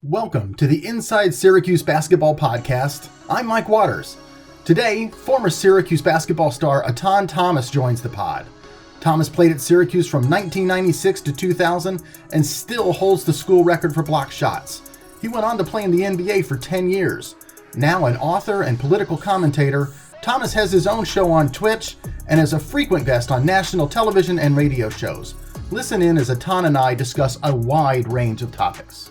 Welcome to the Inside Syracuse Basketball podcast. I'm Mike Waters. Today, former Syracuse basketball star Etan Thomas joins the pod. Thomas played at Syracuse from 1996 to 2000 and still holds the school record for block shots. He went on to play in the NBA for 10 years. Now an author and political commentator, Thomas has his own show on Twitch and is a frequent guest on national television and radio shows. Listen in as Etan and I discuss a wide range of topics.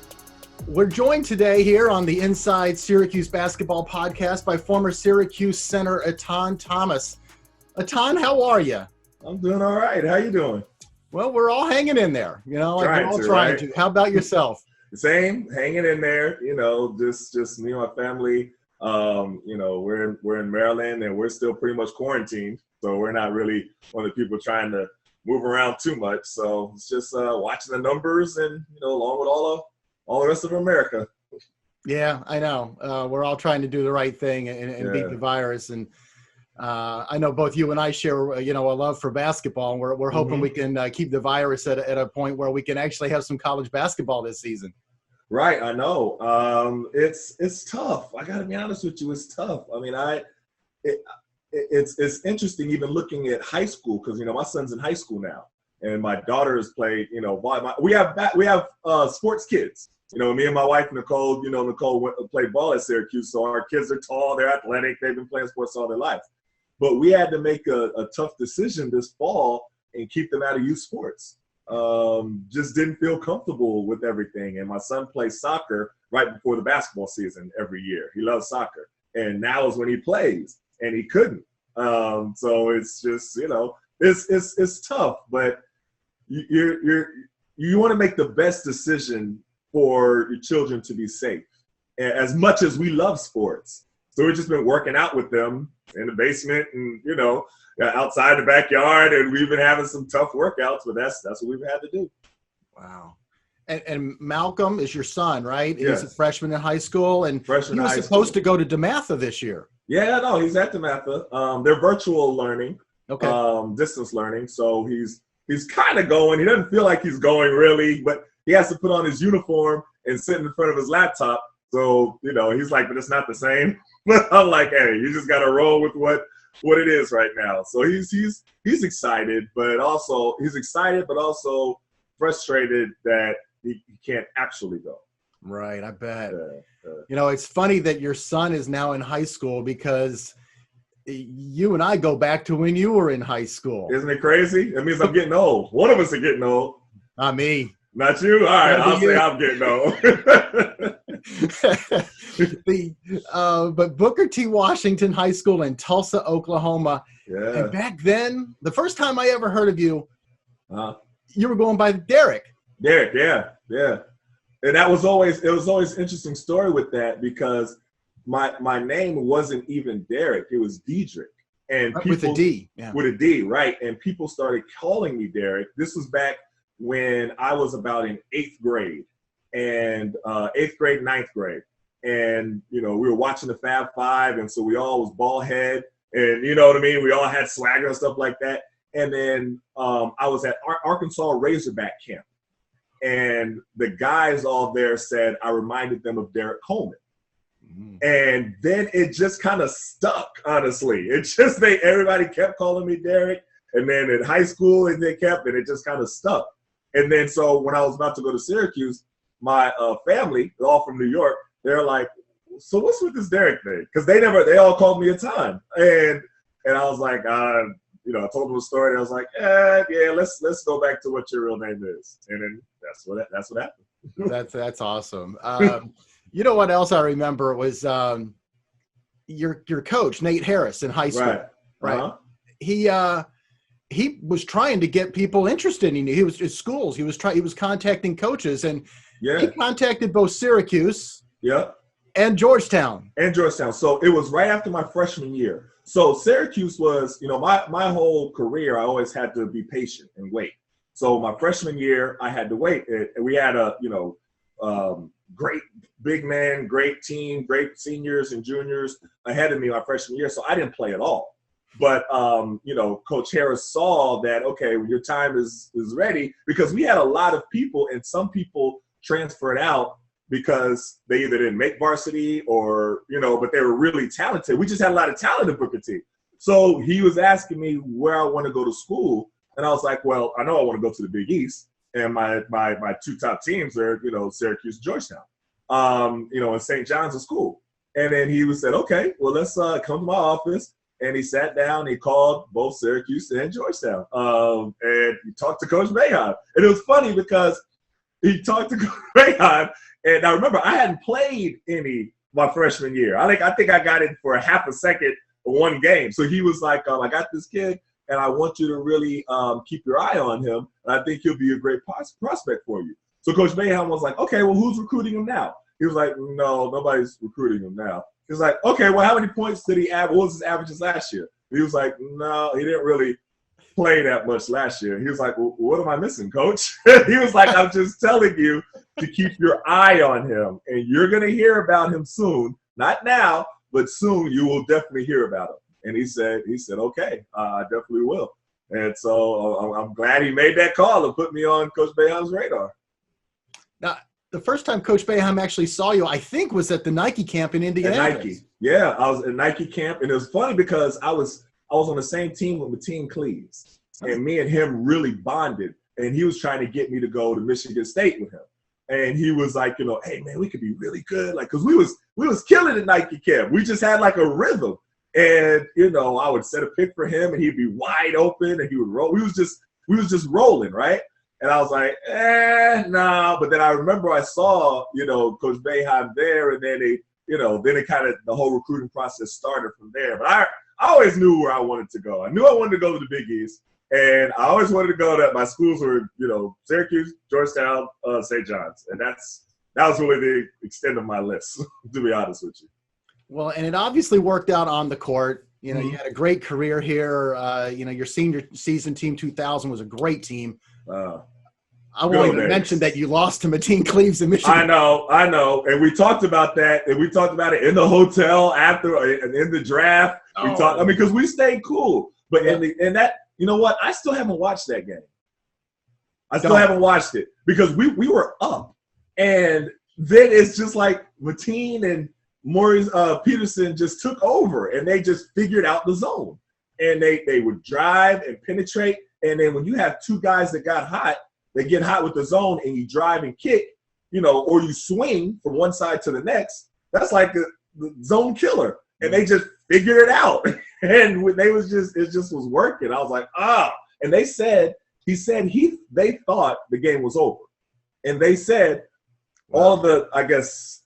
We're joined today here on the Inside Syracuse Basketball podcast by former Syracuse center Etan Thomas. Etan, how are you? I'm doing all right. How you doing? Well, we're all hanging in there. We're all trying to. How about yourself? Same, hanging in there. Just me and my family. We're in Maryland and we're still pretty much quarantined, so we're not really one of the people trying to move around too much. So it's just watching the numbers and along with all the rest of America. Yeah, I know. We're all trying to do the right thing and beat the virus. And I know both you and I share, a love for basketball. And we're hoping we can keep the virus at a point where we can actually have some college basketball this season. Right, I know. It's tough. I got to be honest with you. It's tough. I mean, it's interesting even looking at high school because my son's in high school now, and my daughter has played. We have sports kids. Me and my wife Nicole. Nicole played ball at Syracuse, so our kids are tall, they're athletic, they've been playing sports all their life. But we had to make a tough decision this fall and keep them out of youth sports. Just didn't feel comfortable with everything. And my son plays soccer right before the basketball season every year. He loves soccer, and now is when he plays, and he couldn't. So it's just it's tough, but you want to make the best decision for your children to be safe, as much as we love sports. So we've just been working out with them in the basement and, outside the backyard. And we've been having some tough workouts, but that's what we've had to do. Wow. And Malcolm is your son, right? Yes. He's a freshman in high school. And he was supposed to go to DeMatha this year. Yeah, no, he's at DeMatha. They're virtual learning, distance learning. So he's kind of going. He doesn't feel like he's going really, but he has to put on his uniform and sit in front of his laptop. So, he's like, but it's not the same. But I'm like, hey, you just got to roll with what it is right now. So he's excited, but also frustrated that he can't actually go. Right, I bet. It's funny that your son is now in high school because you and I go back to when you were in high school. Isn't it crazy? It means I'm getting old. One of us are getting old. Not me. Not you? All right, I'll say I'm getting old. But Booker T. Washington High School in Tulsa, Oklahoma. Yeah. And back then, the first time I ever heard of you, you were going by Derek. Derek, yeah. And it was always an interesting story with that because my name wasn't even Derek, it was Diedrich. And people, with a D. Yeah. With a D, right. And people started calling me Derek. This was back when I was about in 8th grade, and 8th grade, 9th grade. And, we were watching the Fab Five, and so we all was ball head, and you know what I mean? We all had swagger and stuff like that. And then I was at Arkansas Razorback camp, and the guys all there said I reminded them of Derek Coleman. And then it just kind of stuck, honestly. Everybody kept calling me Derek, and then in high school, and it just kind of stuck. And then so when I was about to go to Syracuse, my family, they're all from New York, they're like, so what's with this Derek thing? Because they all called me Etan. And I was like, I told them a story, and I was like, let's go back to what your real name is. And then that's what happened. That's awesome. You know what else I remember was your coach, Nate Harris, in high school. Right. Uh-huh. He was trying to get people interested in you. He was at schools. He was contacting coaches, and he contacted both Syracuse and Georgetown. So it was right after my freshman year. So Syracuse was, my whole career, I always had to be patient and wait. So my freshman year, I had to wait. We had a, great big man, great team, great seniors and juniors ahead of me my freshman year. So I didn't play at all. But, Coach Harris saw that, okay, when your time is ready, because we had a lot of people, and some people transferred out because they either didn't make varsity or, but they were really talented. We just had a lot of talent in Booker T. So he was asking me where I want to go to school. And I was like, well, I know I want to go to the Big East. And my two top teams are, Syracuse and Georgetown, and St. John's a school. And then he said, okay, well, let's come to my office. And he sat down, he called both Syracuse and Georgetown. And he talked to Coach Boeheim. And it was funny because he talked to Coach Boeheim. And I remember I hadn't played any my freshman year. I think I got in for a half a second one game. So he was like, I got this kid, and I want you to really keep your eye on him. And I think he'll be a great prospect for you. So Coach Boeheim was like, okay, well, who's recruiting him now? He was like, no, nobody's recruiting him now. He was like, okay, well, how many points did he average? What was his averages last year? He was like, no, he didn't really play that much last year. He was like, well, what am I missing, Coach? He was like, I'm just telling you to keep your eye on him, and you're going to hear about him soon. Not now, but soon you will definitely hear about him. And he said, okay, I definitely will. And so I'm glad he made that call and put me on Coach Boeheim's radar. Now, the first time Coach Boeheim actually saw you, I think, was at the Nike camp in Indianapolis. At Nike. Yeah, I was at Nike camp. And it was funny because I was on the same team with Mateen Cleaves. And me and him really bonded. And he was trying to get me to go to Michigan State with him. And he was like, hey, man, we could be really good. Like, because we was killing at Nike camp. We just had like a rhythm. And, I would set a pick for him and he'd be wide open and he would roll. We was just rolling, right? And I was like, nah. But then I remember I saw, Coach Boeheim there, and then then it kind of, the whole recruiting process started from there. But I always knew where I wanted to go. I knew I wanted to go to the Big East. And I always wanted to go to, my schools were, Syracuse, Georgetown, St. John's. And that was really the extent of my list, to be honest with you. Well, and it obviously worked out on the court. You had a great career here. Your senior season, Team 2000, was a great team. I won't even mention that you lost to Mateen Cleaves in Michigan. I know. And we talked about that. And we talked about it in the hotel after and in the draft. We talked, because we stayed cool. But in that, you know what? I still haven't watched that game. I still haven't watched it because we were up. And then it's just like Mateen and Maurice Peterson just took over, and they just figured out the zone. And they would drive and penetrate. And then when you have two guys that got hot, they get hot with the zone, and you drive and kick, or you swing from one side to the next. That's like the zone killer. And they just figured it out. And when it just was working. I was like, And they thought the game was over. And they said, all the, I guess,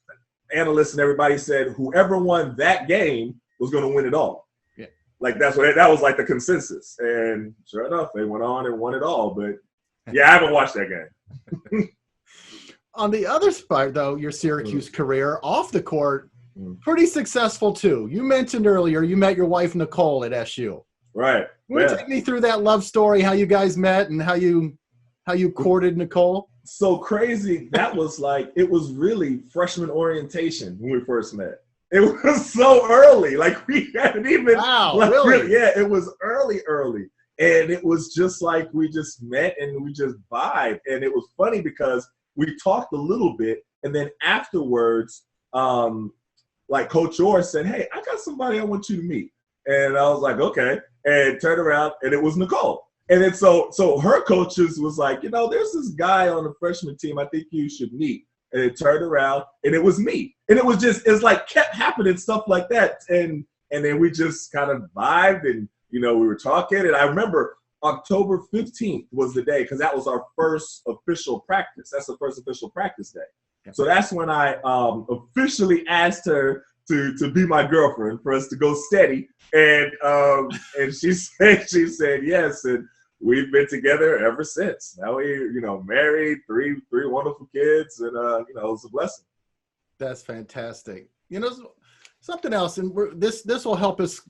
analysts and everybody said whoever won that game was going to win it all. Yeah. Like that was like the consensus. And sure enough, they went on and won it all. But yeah, I haven't watched that game. On the other side, though, your Syracuse career off the court, pretty successful too. You mentioned earlier you met your wife Nicole at SU. Right. Will you take me through that love story, how you guys met and how you courted Nicole? So crazy. That was like, it was really freshman orientation when we first met. It was so early. Like we hadn't even. Wow, really? Yeah, it was early. And it was just like we just met and we just vibed. And it was funny because we talked a little bit. And then afterwards, like Coach Orr said, hey, I got somebody I want you to meet. And I was like, okay. And turned around and it was Nicole. And then so her coaches was like, there's this guy on the freshman team I think you should meet. And it turned around and it was me. And it was just, it's like kept happening, stuff like that. And then we just kind of vibed and, we were talking. And I remember October 15th was the day because that was our first official practice. That's the first official practice day. Yeah. So that's when I officially asked her to be my girlfriend for us to go steady. And she said yes. And we've been together ever since. Now we, married, three wonderful kids, and it was a blessing. That's fantastic. Something else, and this will help us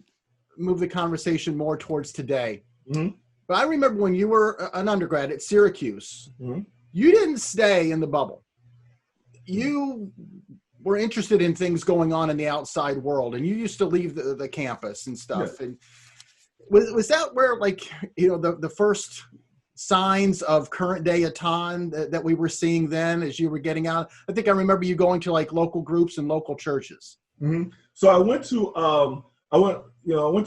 move the conversation more towards today. Mm-hmm. But I remember when you were an undergrad at Syracuse, you didn't stay in the bubble. You were interested in things going on in the outside world, and you used to leave the campus and stuff. Yeah. And was that where, like, the first signs of current day Etan that we were seeing then as you were getting out? I think I remember you going to like local groups and local churches. Mm-hmm. So I went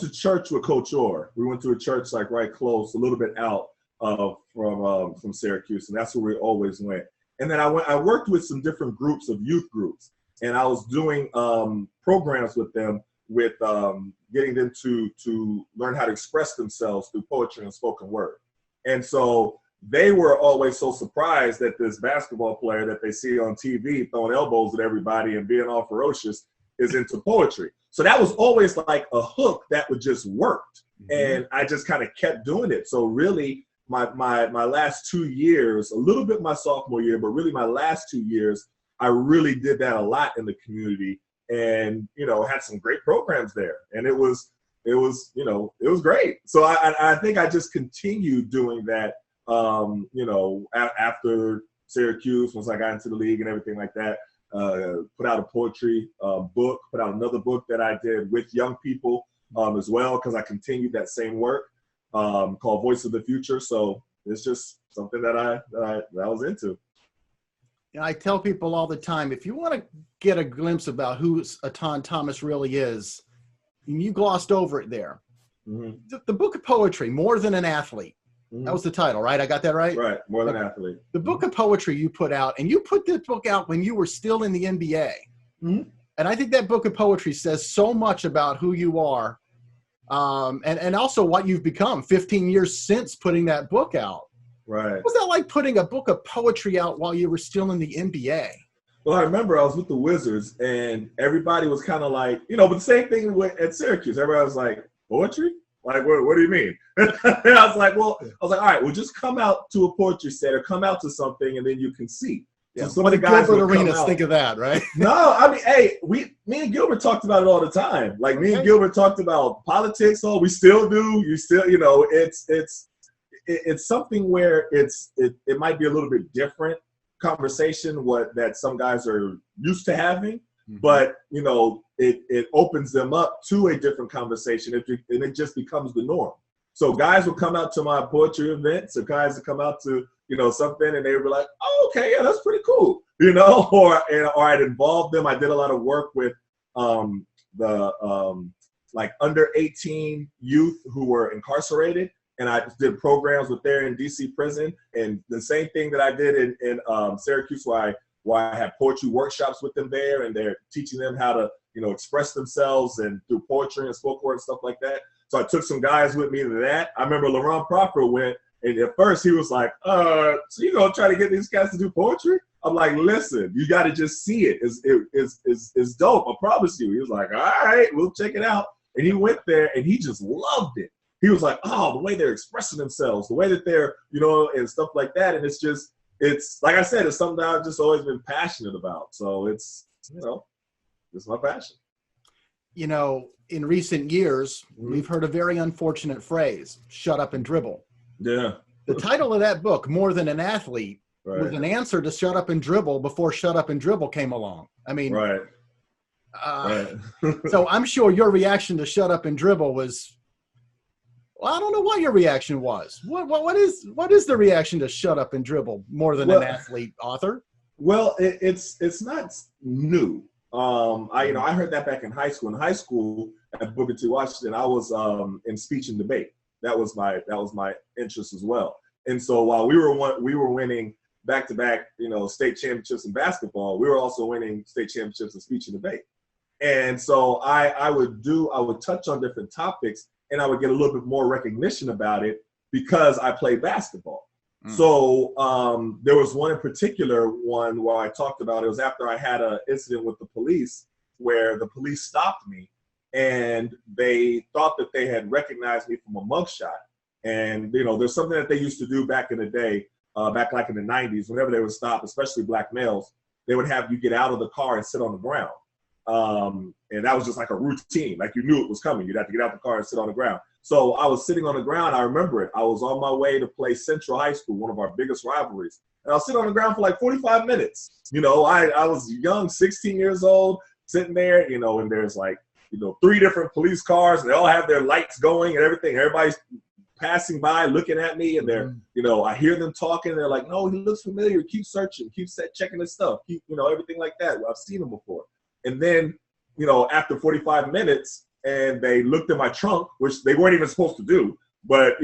to church with Coach Orr. We went to a church like right close, a little bit out from Syracuse, and that's where we always went. And then I worked with some different groups of youth groups, and I was doing programs with them with getting them to learn how to express themselves through poetry and spoken word. And so they were always so surprised that this basketball player that they see on TV throwing elbows at everybody and being all ferocious is into poetry. So that was always like a hook that would just worked. And I just kind of kept doing it. So really my last 2 years, a little bit my sophomore year, but really my last 2 years, I really did that a lot in the community and, had some great programs there. And it was great. So I think I just continued doing that, after Syracuse, once I got into the league and everything like that. Put out a poetry book, put out another book that I did with young people as well, because I continued that same work called Voice of the Future. So it's just something that I was into. I tell people all the time, if you want to get a glimpse about who Etan Thomas really is, and you glossed over it there. Mm-hmm. The book of poetry, More Than an Athlete. That was the title, right? I got that right? Right, More Than an Athlete. The book of poetry you put out, and you put this book out when you were still in the NBA. Mm-hmm. And I think that book of poetry says so much about who you are and also what you've become 15 years since putting that book out. Right. What was that like putting a book of poetry out while you were still in the NBA? Well, I remember I was with the Wizards, and everybody was kind of like, but the same thing at Syracuse. Everybody was like, poetry? Like, what do you mean? And I was like, all right, well, just come out to a poetry set or come out to something, and then you can see. Yeah. So some of the guys Gilbert Arenas think of that, right? No, I mean, hey, me and Gilbert talked about it all the time. Like, me and Gilbert talked about politics. We still do. You still, it's something where it might be a little bit different conversation that some guys are used to having. Mm-hmm. But, it opens them up to a different conversation and it just becomes the norm. So guys will come out to my poetry events or guys will come out to, something and they would be like, oh, okay, yeah, that's pretty cool, or I'd involve them. I did a lot of work with the under 18 youth who were incarcerated. And I did programs with there in DC prison. And the same thing that I did in Syracuse, where I had poetry workshops with them there, and they're teaching them how to, express themselves and through poetry and spoken word and stuff like that. So I took some guys with me to that. I remember Laurent Proper went, and at first he was like, so you gonna try to get these guys to do poetry? I'm like, listen, you got to just see it. It's dope. I promise you. He was like, all right, we'll check it out. And he went there and he just loved it. He was like, oh, the way they're expressing themselves, the way that they're, and stuff like that. And it's like I said, it's something that I've just always been passionate about. So it's my passion. In recent years, we've heard a very unfortunate phrase, shut up and dribble. Yeah. The title of that book, More Than an Athlete, was an answer to shut up and dribble before shut up and dribble came along. I mean, right. So I'm sure your reaction to shut up and dribble was, well, I don't know what your reaction was. What is the reaction to shut up and dribble more than an athlete, author? Well, it's not new. I heard that back in high school. In high school at Booker T. Washington, I was in speech and debate. That was my interest as well. And so while we were winning back-to-back, state championships in basketball, we were also winning state championships in speech and debate. And so I would touch on different topics, and I would get a little bit more recognition about it because I played basketball. So there was one in particular where I talked about, it was after I had an incident with the police where the police stopped me and they thought that they had recognized me from a mugshot. And, there's something that they used to do back in the day, back like in the 90s, whenever they would stop, especially black males, they would have you get out of the car and sit on the ground. And that was just like a routine. Like you knew it was coming. You'd have to get out the car and sit on the ground. So I was sitting on the ground. I remember it. I was on my way to play Central High School, one of our biggest rivalries. And I was sitting on the ground for like 45 minutes. I was young, 16 years old, sitting there, and there's like, 3 different police cars and they all have their lights going and everything. Everybody's passing by, looking at me, and they're, I hear them talking. They're like, no, he looks familiar. Keep searching. Keep checking his stuff. Keep, everything like that. I've seen him before. And then, after 45 minutes, and they looked in my trunk, which they weren't even supposed to do. But,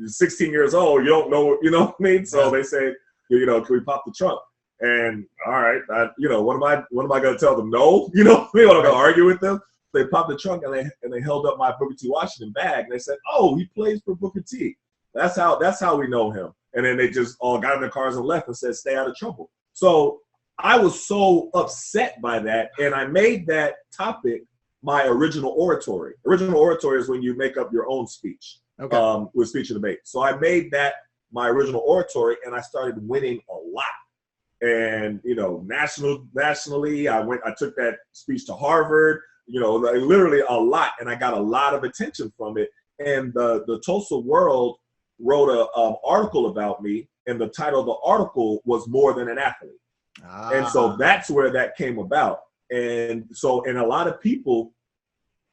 16 years old, you don't know, you know what I mean? So they say, can we pop the trunk? And all right, what am I going to tell them? No, I'm going to argue with them. They popped the trunk and they held up my Booker T. Washington bag and they said, "Oh, he plays for Booker T. That's how we know him." And then they just all got in their cars and left and said, "Stay out of trouble." So I was so upset by that, and I made that topic my original oratory. Original oratory is when you make up your own speech, with speech and debate. So I made that my original oratory, and I started winning a lot. And nationally, I took that speech to Harvard. Literally a lot, and I got a lot of attention from it. And the Tulsa World wrote an article about me, and the title of the article was "More Than an Athlete." And so that's where that came about. And so, and a lot of people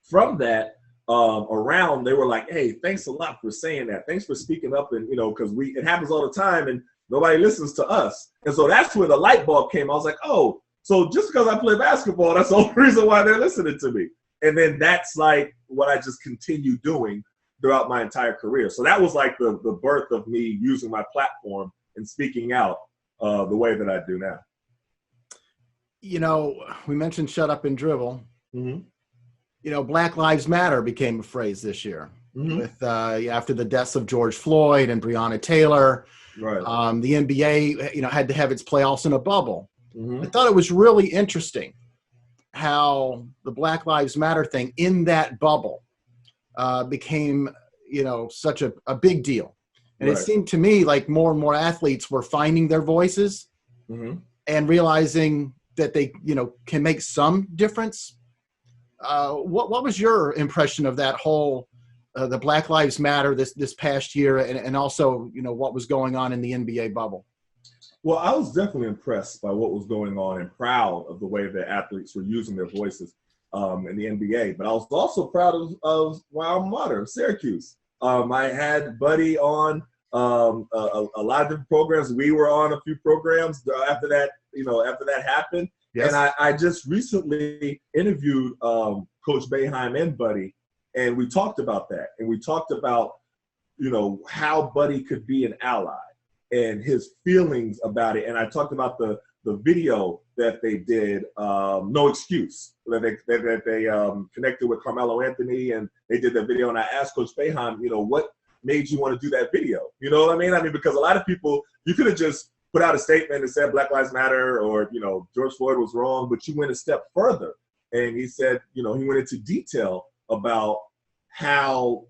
from that around, they were like, "Hey, thanks a lot for saying that. Thanks for speaking up." And because it happens all the time, and nobody listens to us. And so that's where the light bulb came. I was like, oh. So just because I play basketball, that's the only reason why they're listening to me. And then that's like what I just continue doing throughout my entire career. So that was like the birth of me using my platform and speaking out the way that I do now. We mentioned shut up and dribble. Mm-hmm. Black Lives Matter became a phrase this year with after the deaths of George Floyd and Breonna Taylor. Right. The NBA, had to have its playoffs in a bubble. Mm-hmm. I thought it was really interesting how the Black Lives Matter thing in that bubble became, such a big deal. And It seemed to me like more and more athletes were finding their voices and realizing that they, can make some difference. What was your impression of that whole, the Black Lives Matter this past year, and also, what was going on in the NBA bubble? Well, I was definitely impressed by what was going on and proud of the way that athletes were using their voices in the NBA. But I was also proud of my alma mater, Syracuse. I had Buddy on a lot of different programs. We were on a few programs after that happened. Yes. And I just recently interviewed Coach Boeheim and Buddy, and we talked about that. And we talked about, how Buddy could be an ally and his feelings about it. And I talked about the video that they did, No Excuse, that they connected with Carmelo Anthony, and they did that video. And I asked Coach Boeheim, what made you want to do that video? You know what I mean? Because a lot of people, you could have just put out a statement and said Black Lives Matter, or, George Floyd was wrong, but you went a step further. And he said, he went into detail about how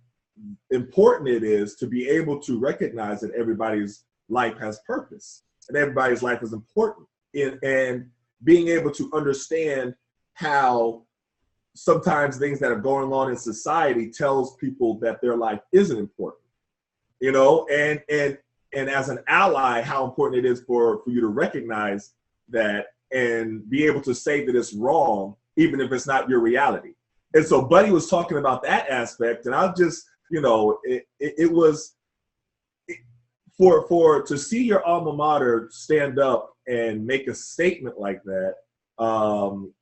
important it is to be able to recognize that everybody's life has purpose and everybody's life is important, and being able to understand how sometimes things that are going on in society tells people that their life isn't important, and as an ally, how important it is for you to recognize that and be able to say that it's wrong, even if it's not your reality. And so Buddy was talking about that aspect, and I just, it was, for to see your alma mater stand up and make a statement like that,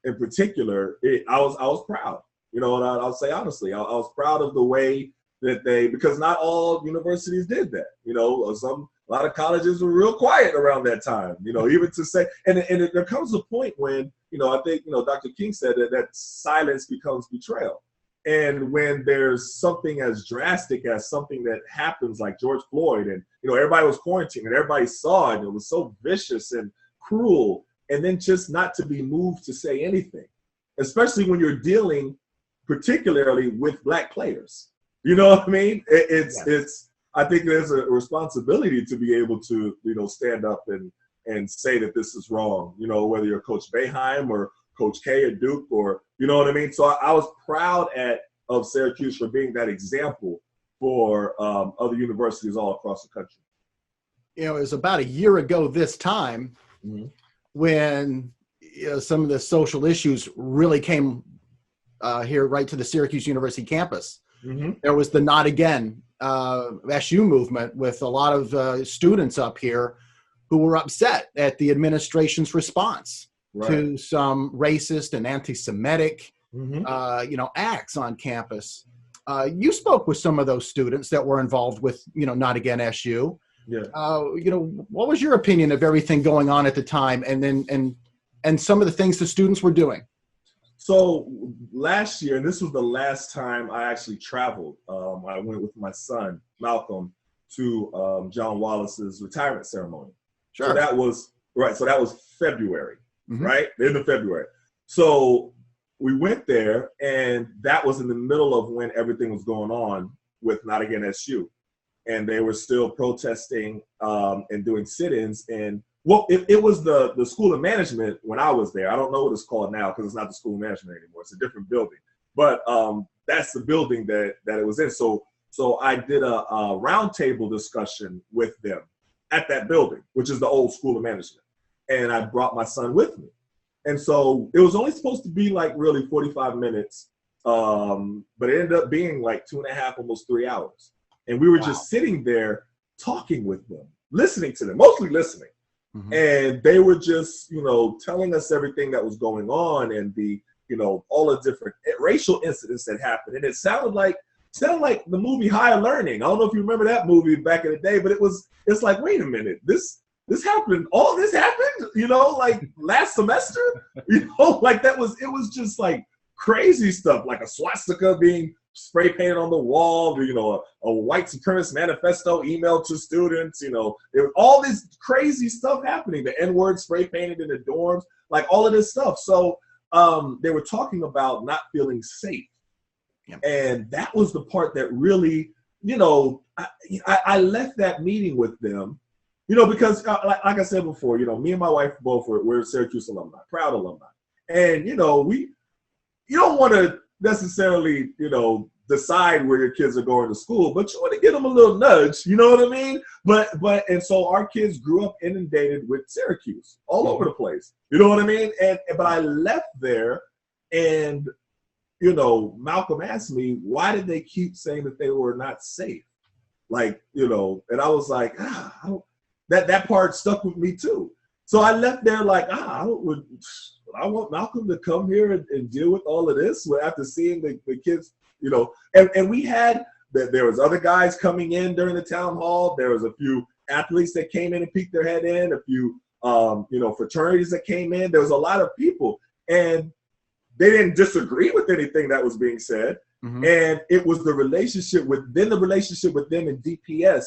in particular, I was proud. And I'll say honestly, I was proud of the way that because not all universities did that. A lot of colleges were real quiet around that time. Even to say, and there comes a point when, I think, Dr. King said that silence becomes betrayal. And when there's something as drastic as something that happens like George Floyd, and everybody was quarantined and everybody saw it, and it was so vicious and cruel, and then just not to be moved to say anything, especially when you're dealing particularly with Black players. You know what I mean? It's I think there's a responsibility to be able to stand up and say that this is wrong. Whether you're Coach Boeheim or Coach K at Duke, or you know what I mean? So I was proud of Syracuse for being that example for other universities all across the country. It was about a year ago this time when some of the social issues really came here right to the Syracuse University campus. There was the Not Again SU movement with a lot of students up here who were upset at the administration's response to some racist and anti-Semitic, acts on campus. You spoke with some of those students that were involved with, Not Again SU. Yeah. What was your opinion of everything going on at the time, and some of the things the students were doing? So last year, and this was the last time I actually traveled, I went with my son, Malcolm, to John Wallace's retirement ceremony. Sure. So that was February, right? The end of February. So we went there, and that was in the middle of when everything was going on with Not Again SU. And they were still protesting and doing sit-ins. And well, it was the School of Management when I was there. I don't know what it's called now because it's not the School of Management anymore. It's a different building. But that's the building that it was in. So I did a roundtable discussion with them at that building, which is the old School of Management. And I brought my son with me. And so it was only supposed to be like really 45 minutes, but it ended up being like 2.5, almost 3 hours. And we were just sitting there talking with them, listening to them, mostly listening. And they were just, telling us everything that was going on and the, all the different racial incidents that happened. And it sounded like the movie Higher Learning. I don't know if you remember that movie back in the day, but it's like, wait a minute, this happened. All this happened, like last semester, it was just like crazy stuff, like a swastika being spray painted on the wall, a white supremacist manifesto emailed to students, there was all this crazy stuff happening, the N-word spray painted in the dorms, like all of this stuff. So they were talking about not feeling safe. Yeah. And that was the part that really, I left that meeting with them, because like I said before, me and my wife both we're Syracuse alumni, proud alumni. And, you don't want to necessarily, decide where your kids are going to school, but you want to give them a little nudge, you know what I mean? And so our kids grew up inundated with Syracuse all over the place, you know what I mean? But I left there and, Malcolm asked me, why did they keep saying that they were not safe? Like, and I was like, that part stuck with me too. So I left there like, I want Malcolm to come here and deal with all of this after seeing the kids, and we had that there was other guys coming in during the town hall. There was a few athletes that came in and peeked their head in, a few, fraternities that came in. There was a lot of people, and they didn't disagree with anything that was being said. And it was the relationship with them and DPS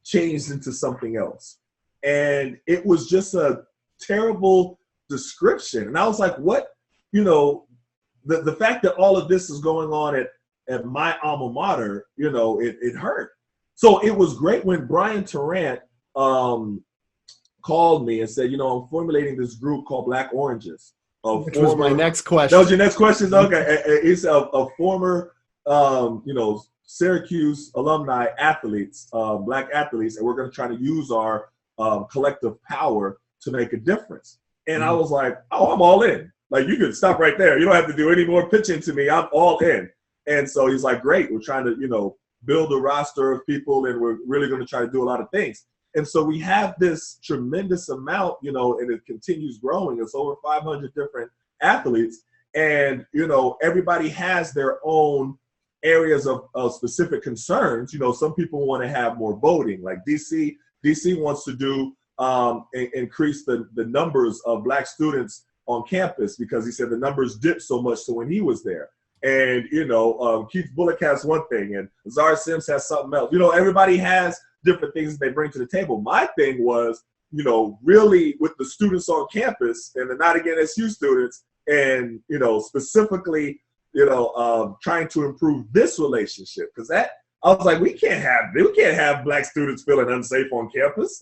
changed into something else. And it was just a terrible description. And I was like, what, the fact that all of this is going on at my alma mater, it hurt. So it was great when Brian Tarrant called me and said, I'm formulating this group called Black Oranges. Which was my next question. That was your next question? Okay. It's a former, Syracuse alumni athletes, Black athletes, and we're going to try to use our collective power to make a difference. And I was like, oh, I'm all in. Like, you can stop right there. You don't have to do any more pitching to me. I'm all in. And so he's like, great. We're trying to, build a roster of people, and we're really going to try to do a lot of things. And so we have this tremendous amount, and it continues growing. It's over 500 different athletes. And, everybody has their own areas of specific concerns. Some people want to have more voting. Like DC wants to do increase the numbers of Black students on campus, because he said the numbers dipped so much so when he was there. And, Keith Bullock has one thing, and Zara Sims has something else. Everybody has different things that they bring to the table. My thing was, really with the students on campus and the Not Again SU students, and, specifically, trying to improve this relationship. Because I was like, we can't have Black students feeling unsafe on campus.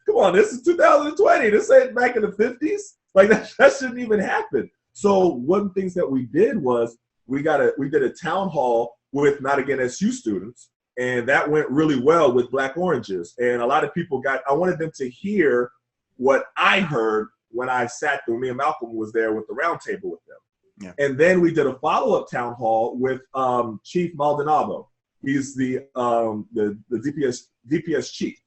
Come on, this is 2020. This ain't back in the 50s. Like, that shouldn't even happen. So one of the things that we did was we did a town hall with Not Again SU students, and that went really well with Black Oranges. And a lot of people I wanted them to hear what I heard when I sat through, me and Malcolm was there with the roundtable with them. Yeah. And then we did a follow-up town hall with Chief Maldonado. He's the DPS chief.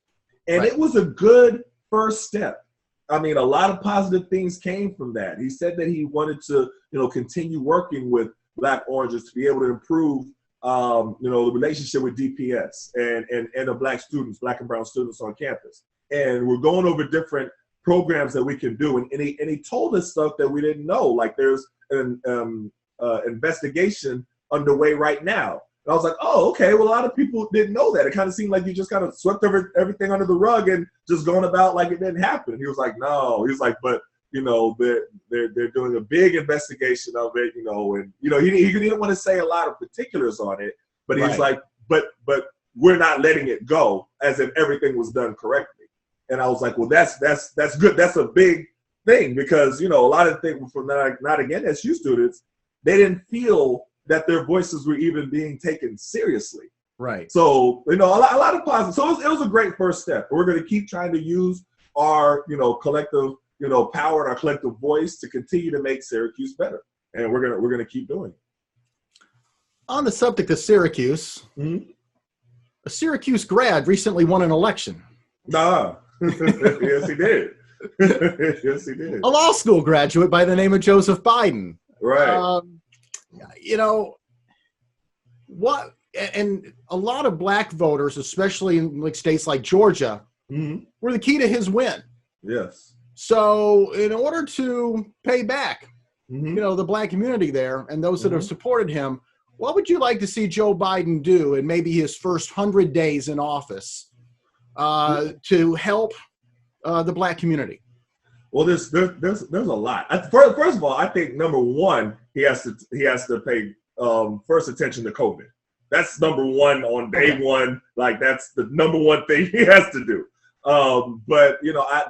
And it was a good first step. I mean, a lot of positive things came from that. He said that he wanted to, continue working with Black Orangers to be able to improve, the relationship with DPS and the Black students, Black and brown students on campus. And we're going over different programs that we can do. And he told us stuff that we didn't know. Like there's an investigation underway right now. And I was like, oh, okay. Well, a lot of people didn't know that. It kind of seemed like you just kind of swept everything under the rug and just going about like it didn't happen. And he was like, no. He was like, but they're doing a big investigation of it. And he didn't want to say a lot of particulars on it, but he's like, but we're not letting it go as if everything was done correctly. And I was like, well, that's good. That's a big thing because a lot of things from not again SU students, they didn't feel that their voices were even being taken seriously. Right. So, a lot of positive. So it was a great first step. We're going to keep trying to use our, collective, power and our collective voice to continue to make Syracuse better. And we're going to keep doing it. On the subject of Syracuse, a Syracuse grad recently won an election. Yes, he did. Yes, he did. A law school graduate by the name of Joseph Biden. Right. What, and a lot of Black voters, especially in like states like Georgia, were the key to his win. Yes. So in order to pay back, the Black community there and those that have supported him, what would you like to see Joe Biden do in maybe his first 100 days in office to help the Black community? Well, there's a lot. First of all, I think number one, he has to pay first attention to COVID. That's number one on day one. Like that's the number one thing he has to do. But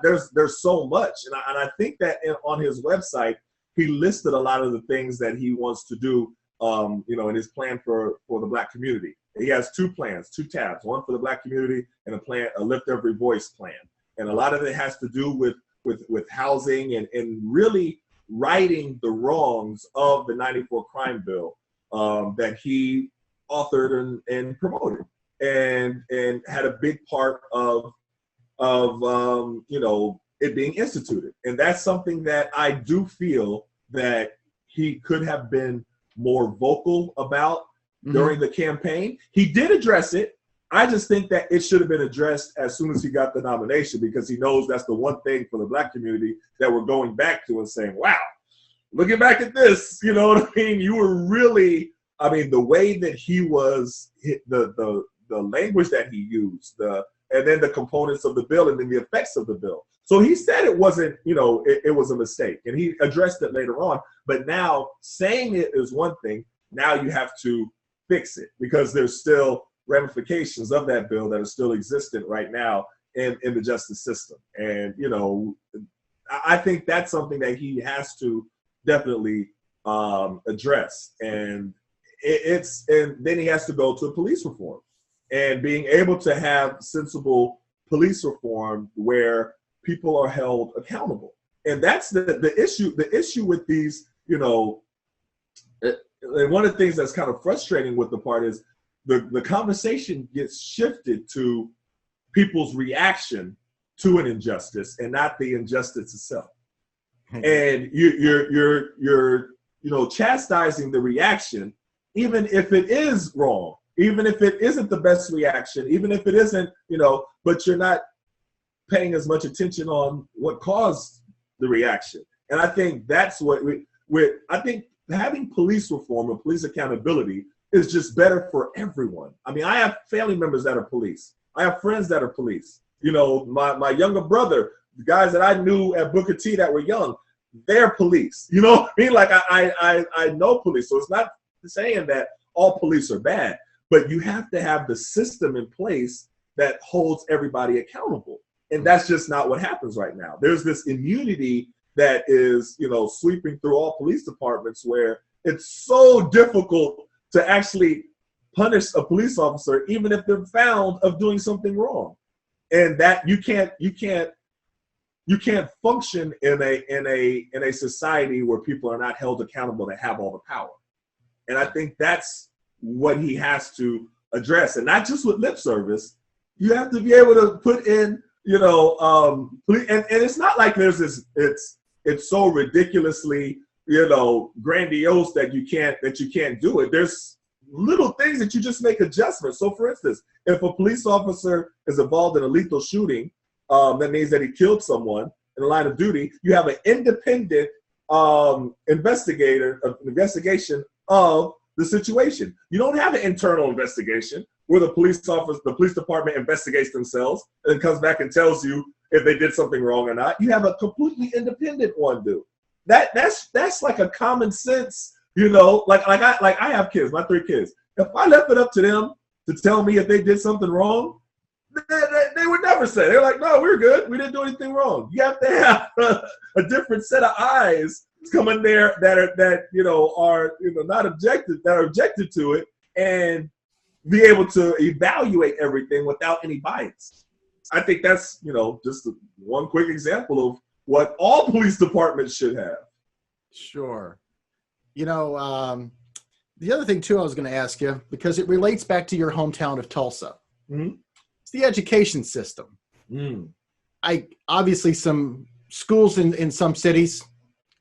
there's so much, and I think that on his website he listed a lot of the things that he wants to do. In his plan for the Black community, he has two plans, two tabs, one for the Black community and a Lift Every Voice plan. And a lot of it has to do with housing and really righting the wrongs of the '94 crime bill that he authored and promoted and had a big part of it being instituted. And that's something that I do feel that he could have been more vocal about during the campaign. He did address it. I just think that it should have been addressed as soon as he got the nomination because he knows that's the one thing for the Black community that we're going back to and saying, wow, looking back at this, you know what I mean? You were really, the way that he was, the language that he used, and then the components of the bill and then the effects of the bill. So he said it wasn't, it was a mistake, and he addressed it later on. But now saying it is one thing. Now you have to fix it because there's still ramifications of that bill that are still existent right now in the justice system. And, I think that's something that he has to definitely address. And and then he has to go to police reform and being able to have sensible police reform where people are held accountable. And that's the issue. The issue with these, and one of the things that's kind of frustrating with the part is the conversation gets shifted to people's reaction to an injustice and not the injustice itself. And you're chastising the reaction, even if it is wrong, even if it isn't the best reaction, even if it isn't, but you're not paying as much attention on what caused the reaction. And I think that's what I think having police reform and police accountability is just better for everyone. I have family members that are police. I have friends that are police. My younger brother, the guys that I knew at Booker T that were young, they're police. You know what I mean? Like I know police. So it's not saying that all police are bad, but you have to have the system in place that holds everybody accountable. And that's just not what happens right now. There's this immunity that is, sweeping through all police departments where it's so difficult to actually punish a police officer, even if they're found of doing something wrong. And that you can't function in a society where people are not held accountable to have all the power. And I think that's what he has to address, and not just with lip service. You have to be able to put in, and it's not like there's this. It's so ridiculously, grandiose that you can't do it. There's little things that you just make adjustments. So, for instance, if a police officer is involved in a lethal shooting, that means that he killed someone in the line of duty. You have an independent investigation of the situation. You don't have an internal investigation where the police department investigates themselves and comes back and tells you if they did something wrong or not. You have a completely independent one do. That's like a common sense, like I have kids, my 3 kids. If I left it up to them to tell me if they did something wrong, they would never say. They're like, no, we're good. We didn't do anything wrong. You have to have a different set of eyes come in there that are not objective, that are objected to it, and be able to evaluate everything without any bias. I think that's just one quick example of what all police departments should have. Sure. The other thing too I was going to ask you, because it relates back to your hometown of Tulsa. Mm-hmm. It's the education system. Mm. Obviously some schools in some cities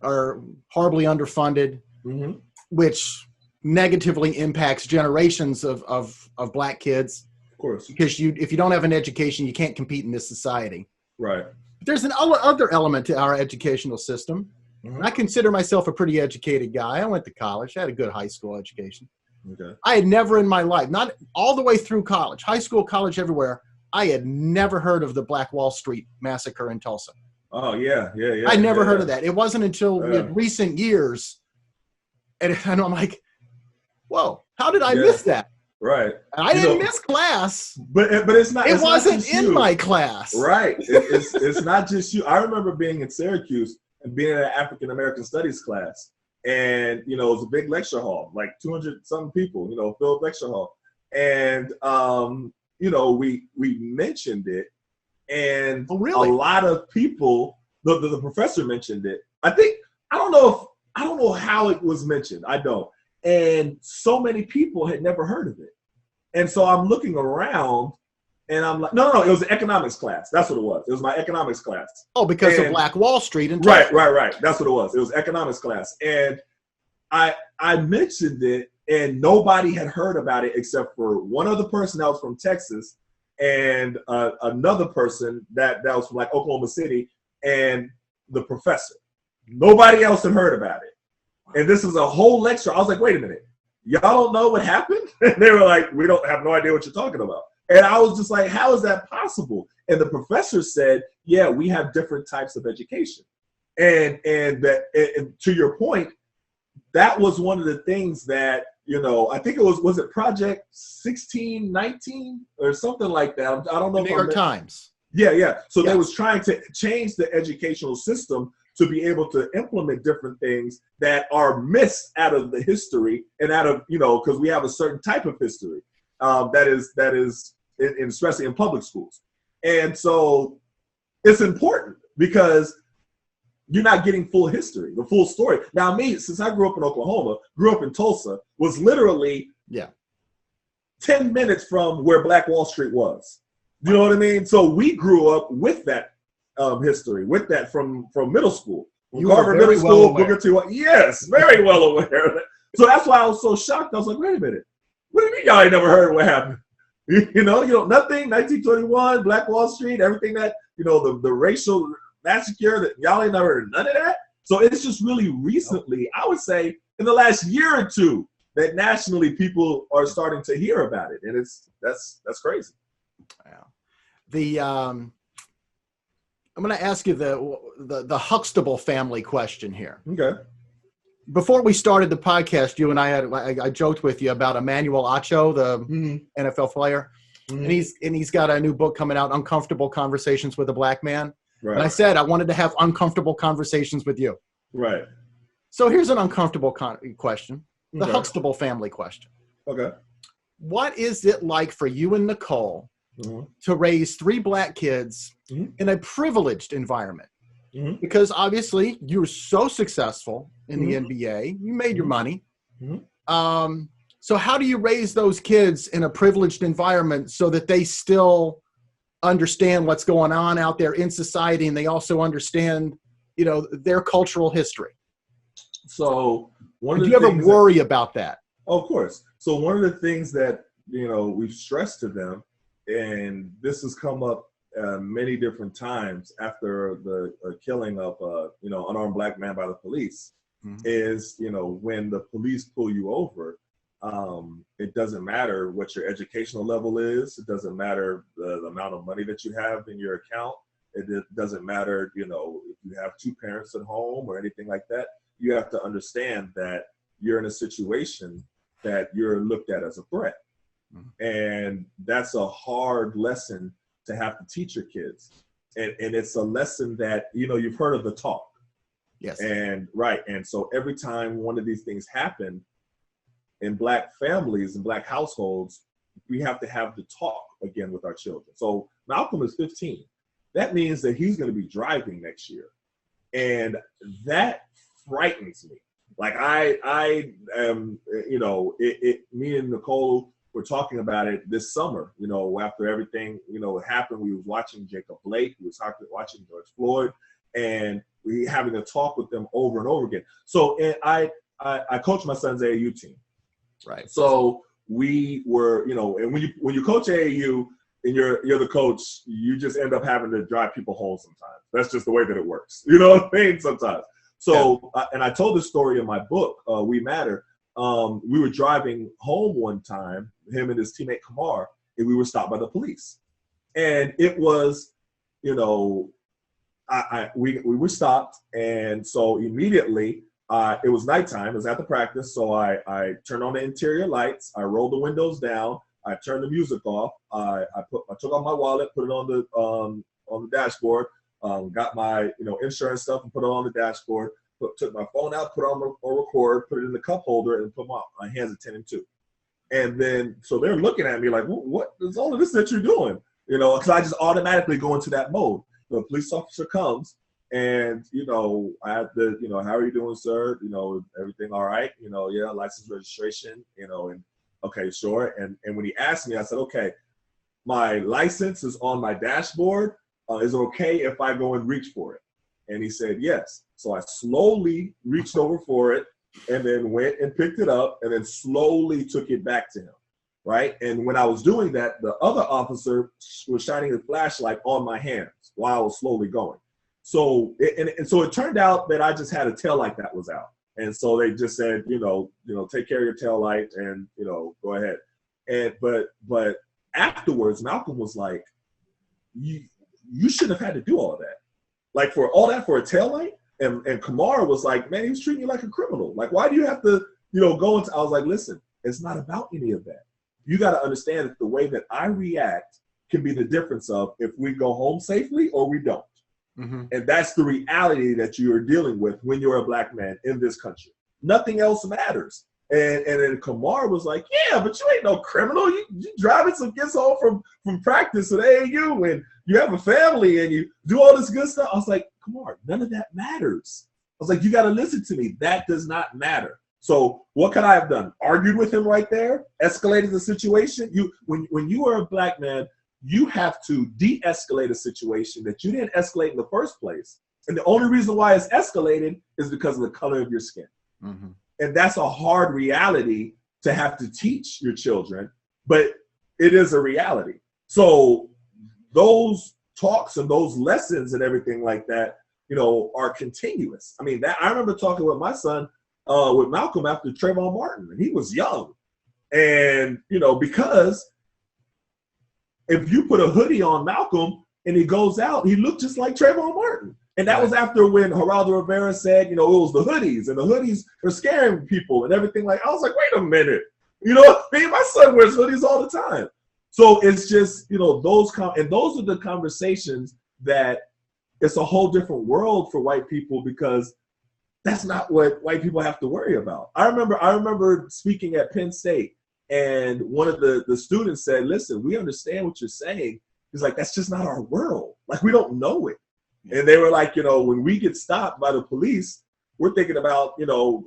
are horribly underfunded, mm-hmm. which negatively impacts generations of black kids. Of course. Because if you don't have an education, you can't compete in this society. Right. But there's an other element to our educational system. Mm-hmm. I consider myself a pretty educated guy. I went to college. I had a good high school education. Okay. I had never in my life, not all the way through college, high school, college, everywhere, I had never heard of the Black Wall Street massacre in Tulsa. Oh, yeah. I never heard of that. It wasn't until recent years, and I'm like, whoa, how did I miss that? Right. And I didn't miss class. But it's not. It wasn't in my class. Right. It's not just you. I remember being in Syracuse and being in an African American Studies class. And, it was a big lecture hall, like 200-something people, filled lecture hall. And, we mentioned it. And oh, really? A lot of people, the professor mentioned it. I don't know how it was mentioned. I don't. And so many people had never heard of it. And so I'm looking around and I'm like, no, it was an economics class. That's what it was. It was my economics class. Oh, because of Black Wall Street. And right. That's what it was. It was economics class. And I mentioned it and nobody had heard about it except for one other person that was from Texas and another person that was from like Oklahoma City and the professor. Nobody else had heard about it. And this is a whole lecture. I was like, wait a minute. Y'all don't know what happened? And they were like, we have no idea what you're talking about. And I was just like, how is that possible? And the professor said, yeah, we have different types of education. And to your point, that was one of the things that, I think it was it Project 1619 or something like that? I don't know. New York Times. Yeah. So they was trying to change the educational system to be able to implement different things that are missed out of the history and out of, because we have a certain type of history that is especially in public schools. And so it's important because you're not getting full history, the full story. Now, me, since I grew up in Oklahoma, grew up in Tulsa, was literally 10 minutes from where Black Wall Street was. You know what I mean? So we grew up with that history, with that from middle school. You Carver were very Middle School, well Booker T. Yes, very well aware of that. So that's why I was so shocked. I was like, wait a minute. What do you mean y'all ain't never heard what happened? Nothing, 1921, Black Wall Street, everything that, the racial massacre, that y'all ain't never heard none of that. So it's just really recently, I would say in the last year or two, that nationally people are starting to hear about it. And that's crazy. Yeah. I'm going to ask you the Huxtable family question here. Okay. Before we started the podcast, you and I joked with you about Emmanuel Acho, the NFL player, and he's got a new book coming out, Uncomfortable Conversations with a Black Man. Right. And I said I wanted to have uncomfortable conversations with you. Right. So here's an uncomfortable question, the Huxtable family question. Okay. What is it like for you and Nicole to raise 3 black kids in a privileged environment? Because obviously you were so successful in the NBA, you made your money. So how do you raise those kids in a privileged environment so that they still understand what's going on out there in society, and they also understand, their cultural history? So one of do the you ever worry about that? Of course. So one of the things that, we've stressed to them, and this has come up many different times after the killing of, unarmed black man by the police, is, when the police pull you over, it doesn't matter what your educational level is. It doesn't matter the amount of money that you have in your account. It doesn't matter, if you have two parents at home or anything like that. You have to understand that you're in a situation that you're looked at as a threat. And that's a hard lesson to have to teach your kids. And it's a lesson that, you've heard of the talk. Yes. And right. And so every time one of these things happen in black families and black households, we have to have the talk again with our children. So Malcolm is 15. That means that he's going to be driving next year. And that frightens me. Like I am, me and Nicole were talking about it this summer, after everything, happened. We was watching Jacob Blake, we was watching George Floyd, and we having a talk with them over and over again. So and I coach my son's AAU team. Right. So we were, and when you coach AAU and you're the coach, you just end up having to drive people home sometimes. That's just the way that it works. You know what I mean? Sometimes. So, and I told this story in my book, We Matter. We were driving home one time, him and his teammate Kamar, and we were stopped by the police. And it was, we were stopped. And so immediately, it was nighttime, it was after practice. So I turned on the interior lights, I rolled the windows down, I turned the music off, I took out my wallet, put it on the dashboard, got my insurance stuff and put it on the dashboard, took my phone out, put it on record, put it in the cup holder, and put my hands at 10 and 2. And then, so they're looking at me like, what is all of this that you're doing? Because I just automatically go into that mode. The police officer comes and, I have to, how are you doing, sir? Everything all right? Yeah, license, registration, and okay, sure. And when he asked me, I said, okay, my license is on my dashboard. Is it okay if I go and reach for it? And he said, yes. So I slowly reached over for it and then went and picked it up and then slowly took it back to him, right? And when I was doing that, the other officer was shining his flashlight on my hands while I was slowly going. So, so it turned out that I just had a taillight that was out. And so they just said, take care of your taillight and, go ahead. And, but afterwards, Malcolm was like, you shouldn't have had to do all of that. Like for all that for a taillight? And Kamar was like, man, he was treating you like a criminal. Like, why do you have to, go into, I was like, listen, it's not about any of that. You got to understand that the way that I react can be the difference of if we go home safely or we don't. Mm-hmm. And that's the reality that you are dealing with when you're a black man in this country. Nothing else matters. And then Kamar was like, yeah, but you ain't no criminal. You driving some kids home from practice at AAU and you have a family and you do all this good stuff. I was like, Kamar, none of that matters. I was like, you got to listen to me. That does not matter. So what could I have done? Argued with him right there? Escalated the situation? When you are a black man, you have to de-escalate a situation that you didn't escalate in the first place. And the only reason why it's escalated is because of the color of your skin. Mm-hmm. And that's a hard reality to have to teach your children, but it is a reality. So those talks and those lessons and everything like that, are continuous. I mean, I remember talking with my son, with Malcolm after Trayvon Martin, and he was young. And, because if you put a hoodie on Malcolm and he goes out, he looked just like Trayvon Martin. And that was after when Geraldo Rivera said, it was the hoodies, and the hoodies were scaring people and everything. Like, I was like, wait a minute. My son wears hoodies all the time. So it's just, those are the conversations that it's a whole different world for white people, because that's not what white people have to worry about. I remember speaking at Penn State, and one of the students said, listen, we understand what you're saying. He's like, that's just not our world. Like, we don't know it. And they were like, when we get stopped by the police, we're thinking about,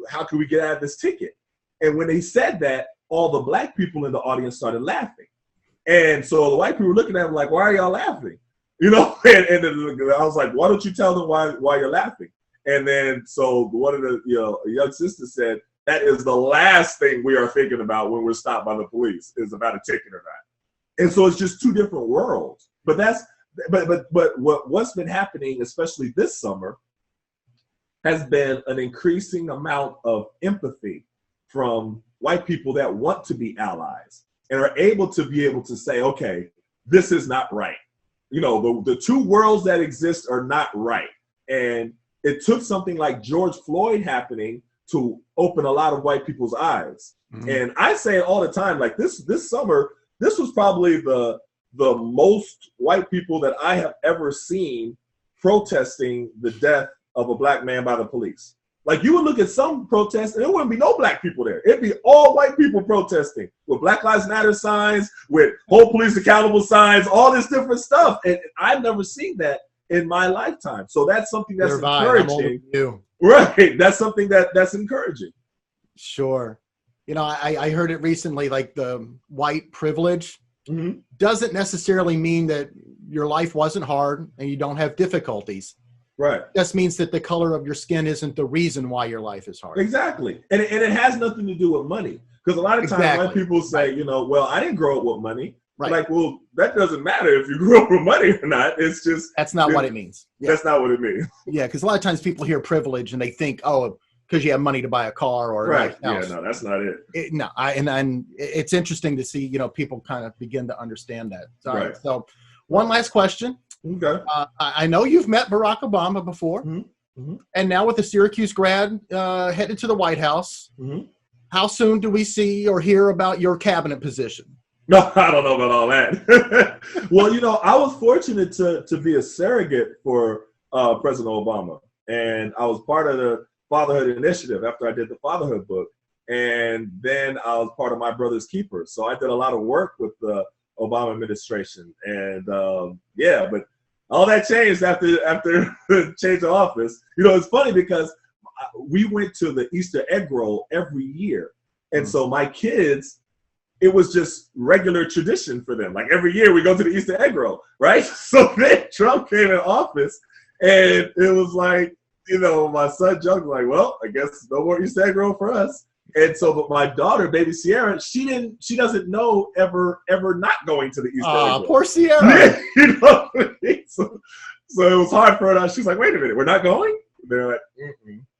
how can we get out of this ticket? And when they said that, all the black people in the audience started laughing. And so the white people were looking at him like, why are y'all laughing? You know, and I was like, why don't you tell them why you're laughing? And then so one of the young sisters said, that is the last thing we are thinking about when we're stopped by the police, is about a ticket or not. And so it's just two different worlds. But what's been happening, especially this summer, has been an increasing amount of empathy from white people that want to be allies and are able to say, okay, this is not right. You know, the two worlds that exist are not right. And it took something like George Floyd happening to open a lot of white people's eyes. Mm-hmm. And I say it all the time, like this summer, this was probably the most white people that I have ever seen protesting the death of a black man by the police. Like, you would look at some protests and there wouldn't be no black people there. It'd be all white people protesting with Black Lives Matter signs, with Hold Police Accountable signs, all this different stuff. And I've never seen that in my lifetime. So that's something that's encouraging. Right. That's something that's encouraging. Sure. You know, I heard it recently, like the white privilege doesn't necessarily mean that your life wasn't hard and you don't have difficulties. Right. It just means that the color of your skin isn't the reason why your life is hard. Exactly. And it has nothing to do with money. Because a lot of times white people say, you know, well, I didn't grow up with money. Right. Like, well, that doesn't matter if you grew up with money or not. It's just. That's not what it means. Yeah. That's not what it means. Yeah, because a lot of times people hear privilege and they think, oh, because you have money to buy a car or right. Yeah, no, that's not it. And it's interesting to see, you know, people kind of begin to understand that. Right. So one last question. Okay. I know you've met Barack Obama before, and now with the Syracuse grad headed to the White House, how soon do we see or hear about your cabinet position? No, I don't know about all that. Well, you know, I was fortunate to be a surrogate for President Obama, and I was part of the Fatherhood Initiative after I did the Fatherhood book, and then I was part of My Brother's Keeper. So I did a lot of work with the Obama administration, and but all that changed after the change of office. You know, it's funny because we went to the Easter egg roll every year, and so my kids, it was just regular tradition for them. Like, every year we go to the Easter egg roll, right? So then Trump came in office, and it was like, you know, my son joked like, well, I guess no more Easter egg roll for us. And so, but my daughter, baby Sierra, she doesn't know ever not going to the Easter egg roll. Poor Sierra. You know what I mean? So it was hard for her. She's like, wait a minute, we're not going? They're like,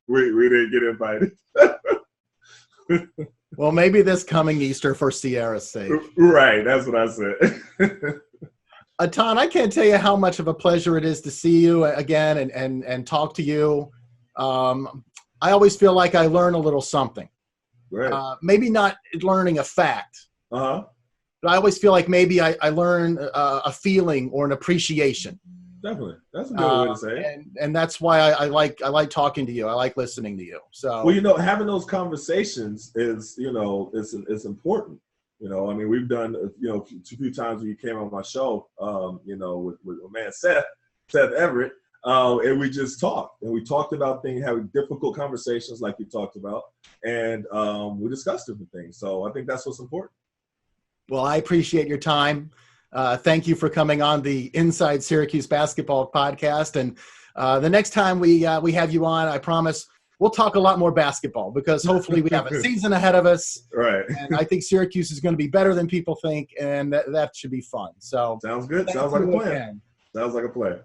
we didn't get invited. Well, maybe this coming Easter for Sierra's sake. Right, that's what I said. Etan, I can't tell you how much of a pleasure it is to see you again and talk to you. I always feel like I learn a little something. Right. Maybe not learning a fact, but I always feel like maybe I learn a feeling or an appreciation. Definitely, that's a good way to say it. And that's why I like talking to you. I like listening to you. So, well, you know, having those conversations is, you know, it's important. You know, I mean, we've done, you know, a few times when you came on my show, you know, with man Seth Everett, and we just talked, and we talked about things, having difficult conversations like you talked about, and we discussed different things. So I think that's what's important. Well, I appreciate your time. Thank you for coming on the Inside Syracuse Basketball podcast. And the next time we have you on, I promise we'll talk a lot more basketball, because hopefully we have a season ahead of us. Right. And I think Syracuse is going to be better than people think, and that should be fun. So sounds good. Sounds like a plan. Sounds like a plan.